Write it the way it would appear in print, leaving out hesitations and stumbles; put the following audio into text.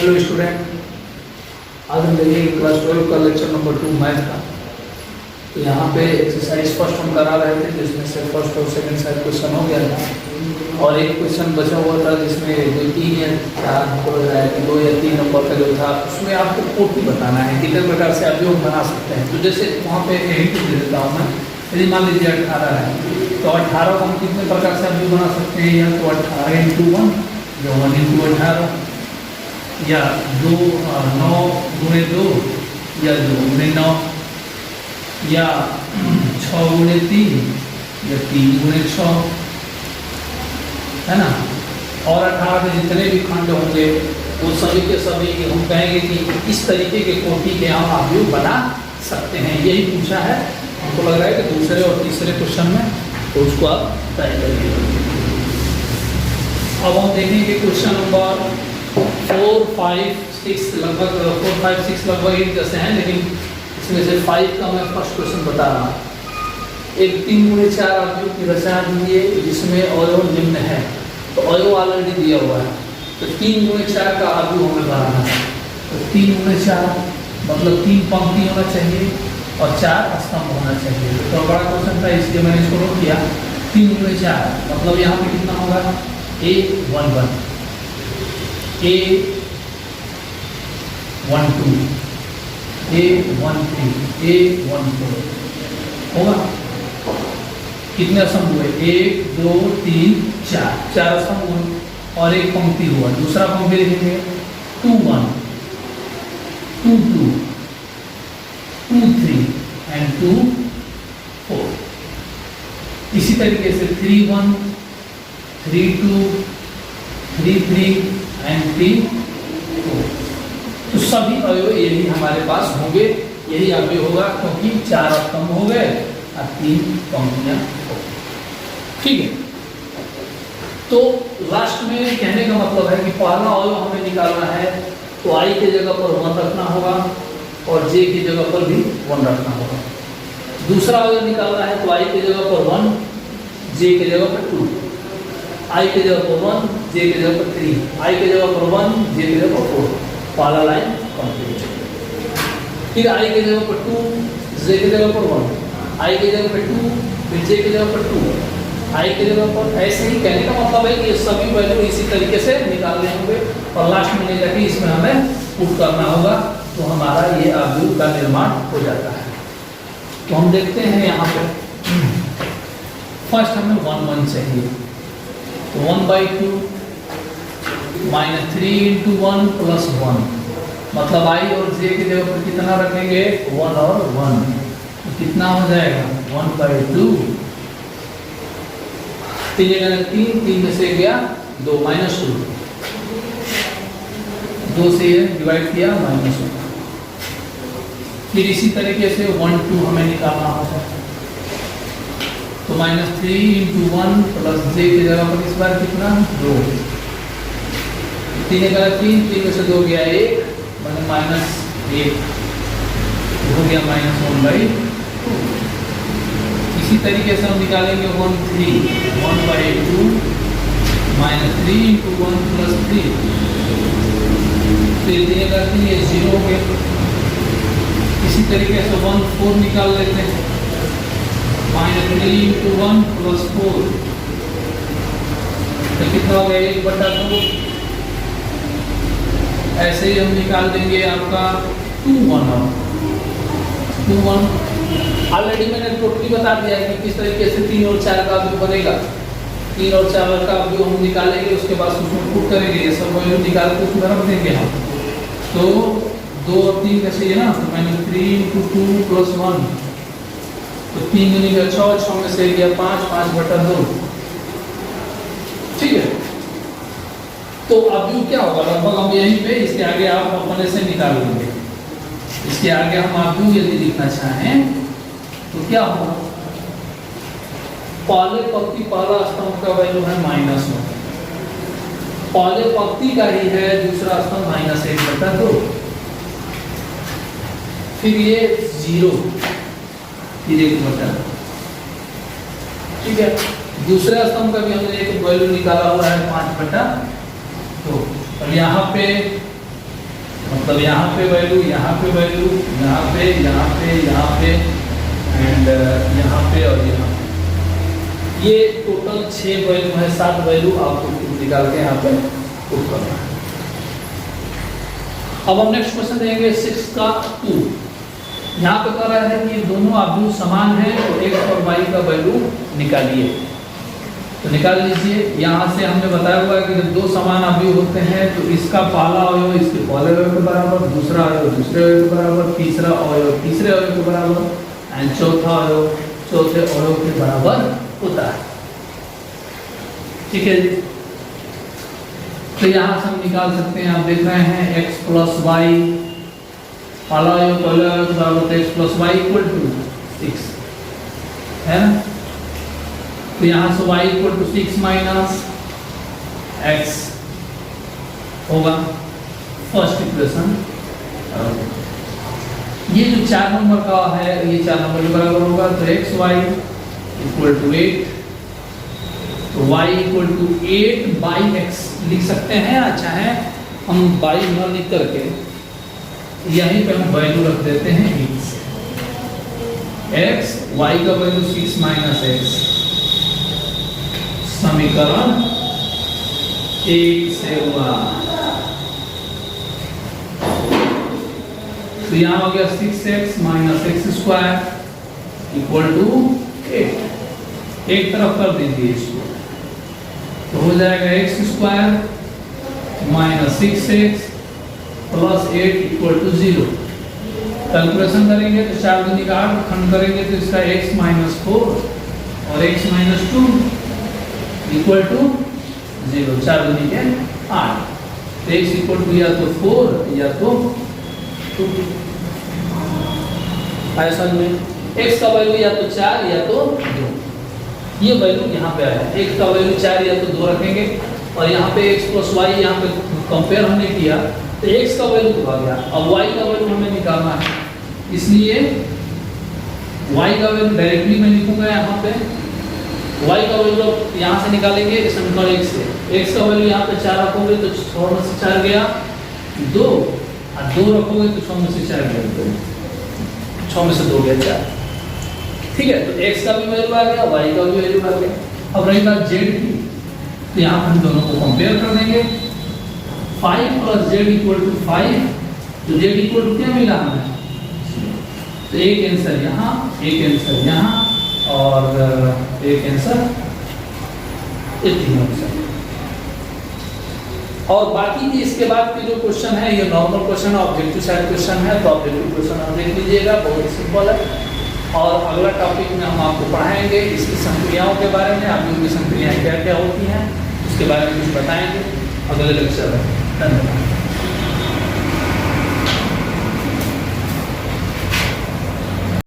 Hello student, आज हम देखेंगे क्लास 12 का लेक्चर नंबर 2 मैथ का। तो यहाँ पे एक्सरसाइज फर्स्ट हम करा रहे थे जिसमें से फर्स्ट और सेकंड साइड क्वेश्चन हो गया था और एक क्वेश्चन बचा हुआ था जिसमें जो 3 या 4 हमको लग रहा है कि 2 या 3 नंबर का जो था उसमें आपको कोटि बताना है कितने प्रकार से आप योग बना सकते हैं। तो जैसे वहाँ पे हिंट दे देता हूँ मैं, यदि मान लीजिए 18 है तो 18 को हम कितने प्रकार से आप योग बना सकते हैं, या तो 18 × 1 या 1 × 18 या 9 × 2 या 2 × 9 या 6 × 3 या 3 × 6, है ना। और 18 के जितने भी खंड होंगे वो सभी के सभी हम कहेंगे कि इस तरीके के कोटि के हम आव्यूह बना सकते हैं। यही पूछा है, हमको लग रहा है कि दूसरे और तीसरे क्वेश्चन में, तो उसको आप ट्राई करिए। अब हम देखेंगे क्वेश्चन नंबर 4, 5, 6 लगभग 4, 5, 6 लगभग एक जैसे हैं, लेकिन इसमें से 5 का मैं फर्स्ट क्वेश्चन बता रहा हूँ। एक 3 × 4 आव्यूह की रचना दीजिए जिसमें अवयव निम्न है। तो अवयव ऑलरेडी दिया हुआ है, तो 3 × 4 का आव्यूह हमें बनाना है। तो 3 × 4 मतलब 3 पंक्ति होना चाहिए और 4 स्तंभ होना चाहिए। तो बड़ा क्वेश्चन था इसलिए मैंने इसको नोट किया। 3 × 4 मतलब यहाँ पे कितना होगा, A11, A12, A13, A14 होगा। कितने स्तंभ हुए, 1, 2, 3, 4 स्तंभ हुए और एक पंक्ति हुआ। दूसरा पंक्ति लिखेंगे 2, 1, 2, 2, 2, 3 and 2, 4। इसी तरीके से 3, 1, 3, 2, 3, 3 and 3, 4। तो सभी अवयव यही हमारे पास होंगे, यही अवयव होगा क्योंकि 4 स्तंभ हो गए और 3 पंक्तियां हो गई। ठीक है, तो लास्ट में कहने का मतलब है कि पहला अवयव हमें निकालना है तो I के जगह पर 1 रखना होगा और J की जगह पर भी 1 रखना होगा। दूसरा अवयव निकालना है तो I के जगह पर 1, J के जगह पर 2, I के जगह पर 1, J के जगह पर 3, I के जगह पर 1, J के जगह पर 4। पहला लाइन कंप्लीट। फिर I के जगह पर 2, J के जगह पर 1, I के जगह पर 2, फिर J के जगह पर 2, I के जगह पर। ऐसे ही कहने का मतलब है कि ये सभी वैल्यू इसी तरीके से निकालने होंगे और लास्ट में जाके इसमें हमें पुट करना होगा, तो हमारा ये आव्यूह का निर्माण हो जाता है। तो हम देखते हैं यहाँ पे फर्स्ट हमें 1, 1 चाहिए, तो 1/2 -3 × 1 + 1 मतलब I और J की जगह पर कितना रखेंगे, 1 और 1, तो कितना हो जाएगा 1/2। 3 में से गया 2 -2, 2 से डिवाइड किया -1। फिर इसी तरीके से 1, 2 हमें निकालना होगा, तो -3 × 1 + J की जगह पर इस बार कितना 2, 3 का 3 में से 2 गया 1 मैंने -1 हो गया -1/2। इसी तरीके से हम निकालेंगे 1, 3 1/2 -3 × 1 + 3, फिर 3 का 3 ये 0 हो गया। इसी तरीके से 1, 4 निकाल लेते हैं, -3 × 1 + 4 तो कितना हो गया 1/2। ऐसे ही हम निकाल देंगे आपका 2, 1 और 2, 1 ऑलरेडी मैंने टोटली बता दिया है कि किस तरीके से 3 और 4 का आव्यूह बनेगा। 3 और 4 का आव्यूह हम निकालेंगे, उसके बाद उसमें पुट करेंगे, ये सब वैल्यू निकाल के उसमें रख देंगे हम। तो 2 और 3 कैसे है ना, तो -3 × 2 + 1 तो 3 × 6, 6 में से गया 5, 5/2। ठीक है, तो आव्यूह क्या होगा लगभग हम यहीं पे, इसके आगे आप अपने से निकाल लेंगे। इसके आगे हम आव्यूह यदि लिखना चाहें तो क्या होगा, पहले पंक्ति पहला स्तंभ का वैल्यू है -1, पहले पंक्ति का ही है दूसरा स्तंभ -1/2, फिर ये 0 फिर 1/2। ठीक है, दूसरे स्तंभ का भी हमने एक वैल्यू निकाला हुआ है 5/2। तो अब यहाँ पे मतलब यहाँ पे वैल्यू, यहाँ पे वैल्यू, यहाँ पे, यहाँ पे, यहाँ पे एंड यहाँ पे और यहाँ पे। ये टोटल 6 वैल्यू है, 7 वैल्यू आपको निकाल के यहाँ पे पुट करना है। अब हम नेक्स्ट क्वेश्चन देंगे 6 का 2। यहाँ पे कह रहा है कि दोनों आव्यूह समान है तो x और y का वैल्यू निकालिए। तो निकाल लीजिए। यहाँ से हमने बताया हुआ है कि जब दो समान आव्यूह होते हैं तो इसका पहला अवयव इसके पहले अवयव के बराबर, दूसरा अवयव दूसरे अवयव के बराबर, तीसरा अवयव तीसरे अवयव के बराबर एंड चौथा अवयव चौथे अवयव के बराबर होता है। ठीक है जी। तो यहाँ से हम निकाल सकते हैं, आप देख रहे हैं x प्लस वाई, पहला अवयव पहले अवयव के बराबर तो x plus y equal to 6 है ना। तो यहाँ से y equal to 6 minus x होगा फर्स्ट इक्वेशन। ये जो 4 नंबर का है ये 4 नंबर के बराबर होगा तो x y इक्वल टू 8, तो y equal to 8 by x लिख सकते हैं। अच्छा है हम बाई न लिख करके यहीं पे हम वैल्यू रख देते हैं x, y का वैल्यू 6 माइनस x, समीकरण 1 से हुआ। तो यहाँ हो गया 6x minus x square equal to 8। एक तरफ कर दीजिए इसको तो हो जाएगा x square minus 6x plus 8 equal to 0। Calculation करेंगे तो 4 दूनी का 8, खंड करेंगे तो इसका x माइनस 4 और x माइनस 2 इक्वल टू 0। 4 दूनी के 8, तो x इक्वल टू या तो 4 या तो 2। ऐसा में x का वैल्यू या तो 4 या तो 2। ये वैल्यू यहाँ पे आया, x का वैल्यू 4 या तो 2 रखेंगे और यहाँ पे x प्लस वाई यहाँ पे कंपेयर हमने किया तो x का वैल्यू तो आ गया। अब y का वैल्यू हमें निकालना है, इसलिए y का वैल्यू डायरेक्टली मैं लिखूंगा यहाँ पे। y का वैल्यू यहाँ से निकालेंगे समीकरण 1 से। x का वैल्यू यहाँ पे 4 रखोगे तो 6 में से 4 गया 2 और 2 रखोगे तो 6 में से 4 गया 2, 6 में से 2 गया 4। ठीक है, तो x का भी वैल्यू आ गया, y का भी वैल्यू आ गया। अब रही बात z की, तो यहाँ हम दोनों को कंपेयर कर देंगे। 5 प्लस z इक्वल टू 5, तो z इक्वल टू क्या मिला हमें, तो एक आंसर यहाँ, एक आंसर यहाँ और एक आंसर ये तीनों आंसर। और बाकी की इसके बाद के जो क्वेश्चन है ये नॉर्मल क्वेश्चन है, ऑब्जेक्टिव साइड क्वेश्चन है। तो ऑब्जेक्टिव क्वेश्चन आप देख लीजिएगा, बहुत सिंपल है। और अगला टॉपिक में हम आपको पढ़ाएंगे इसकी संक्रियाओं के बारे में, आव्यूह की संक्रियाएं क्या क्या होती हैं उसके बारे में कुछ बताएंगे अगले लेक्चर में। धन्यवाद।